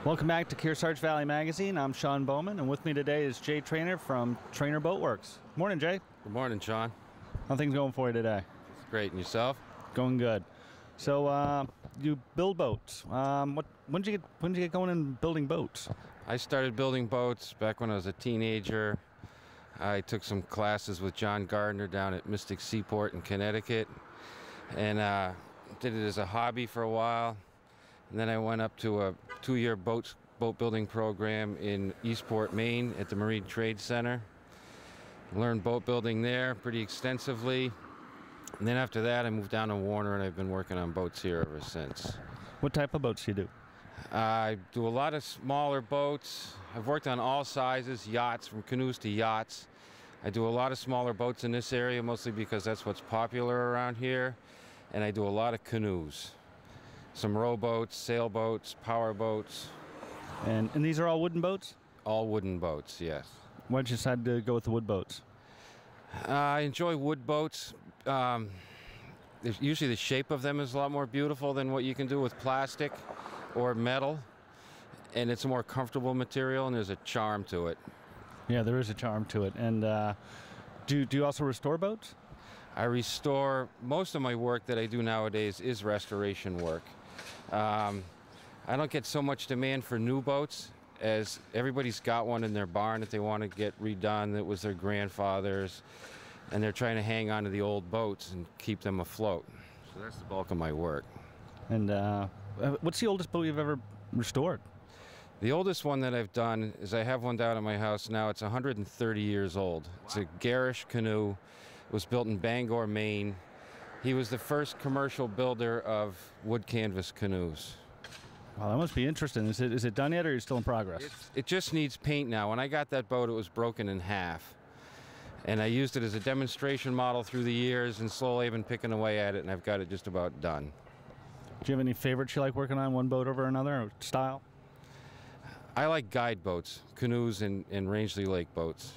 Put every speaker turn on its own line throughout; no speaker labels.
Welcome back to Kearsarge Valley Magazine. I'm Sean Bowman, and with me today is Jay Trayner from Trayner Boatworks. Morning, Jay.
Good morning, Sean.
How things going for you today?
It's great. And yourself?
Going good. So, you build boats. When did you get going in building boats?
I started building boats back when I was a teenager. I took some classes with John Gardner down at Mystic Seaport in Connecticut, and did it as a hobby for a while. And then I went up to a 2-year boat building program in Eastport, Maine at the Marine Trade Center. Learned boat building there pretty extensively. And then after that, I moved down to Warner, and I've been working on boats here ever since.
What type of boats do you do?
I do a lot of smaller boats. I've worked on all sizes, yachts, from canoes to yachts. I do a lot of smaller boats in this area, mostly because that's what's popular around here. And I do a lot of canoes. Some rowboats, sailboats, power boats.
And these are all wooden boats?
All wooden boats, yes.
Why did you decide to go with the wood boats?
I enjoy wood boats. Usually the shape of them is a lot more beautiful than what you can do with plastic or metal. And it's a more comfortable material, and there's a charm to it.
Yeah, there is a charm to it. And do you also restore boats?
I restore. Most of my work that I do nowadays is restoration work. I don't get so much demand for new boats, as everybody's got one in their barn that they want to get redone that was their grandfather's, and they're trying to hang on to the old boats and keep them afloat. So that's the bulk of my work.
And what's the oldest boat you've ever restored?
The oldest one that I've done is I have one down at my house now. It's 130 years old. It's a garish canoe. It was built in Bangor, Maine. He was the first commercial builder of wood canvas canoes.
Well, that must be interesting. Is it done yet, or are you still in progress?
It just needs paint now. When I got that boat, it was broken in half. And I used it as a demonstration model through the years, and slowly I've been picking away at it, and I've got it just about done.
Do you have any favorites you like working on, one boat over another, or style?
I like guide boats, canoes, and Rangeley Lake boats.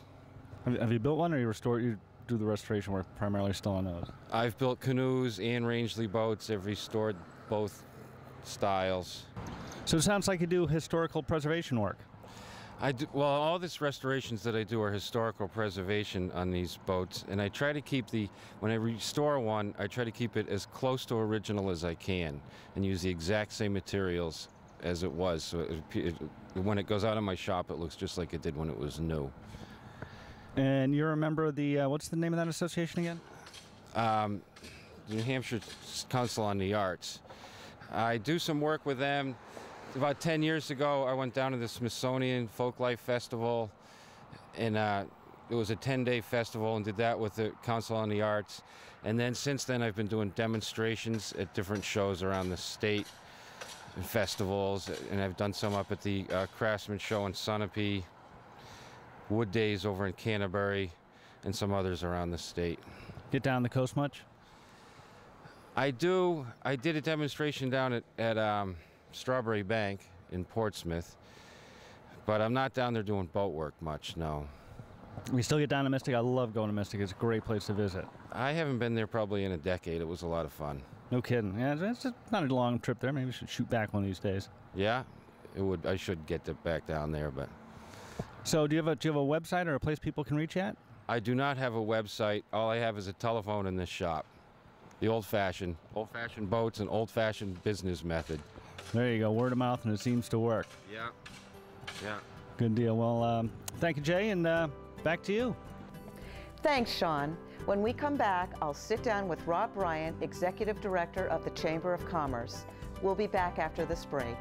Have you built one, or you do the restoration work primarily still on those?
I've built canoes and Rangeley boats. I've restored both styles.
So it sounds like you do historical preservation work.
I do. Well, all these restorations that I do are historical preservation on these boats, and I try to keep when I restore one, I try to keep it as close to original as I can and use the exact same materials as it was. So when it goes out of my shop, it looks just like it did when it was new.
And you're a member of the, what's the name of that association again?
The New Hampshire Council on the Arts. I do some work with them. About 10 years ago, I went down to the Smithsonian Folklife Festival, and it was a 10-day festival, and did that with the Council on the Arts. And then since then, I've been doing demonstrations at different shows around the state and festivals, and I've done some up at the Craftsman Show in Sunapee, Wood Days over in Canterbury, and some others around the state.
Get down the coast much?
I do. I did a demonstration down at Strawberry Bank in Portsmouth, but I'm not down there doing boat work much, no.
We still get down to Mystic. I love going to Mystic. It's a great place to visit.
I haven't been there probably in a decade. It was a lot of fun.
No kidding. Yeah, it's just not a long trip there. Maybe we should shoot back one of these days.
Yeah, it would. I should get back down there, but.
So do you have a website or a place people can reach at?
I do not have a website. All I have is a telephone in this shop. The old-fashioned boats and old-fashioned business method.
There you go, word of mouth, and it seems to work.
Yeah, yeah.
Good deal. Well, thank you, Jay, and back to you.
Thanks, Sean. When we come back, I'll sit down with Rob Bryant, Executive Director of the Chamber of Commerce. We'll be back after this break.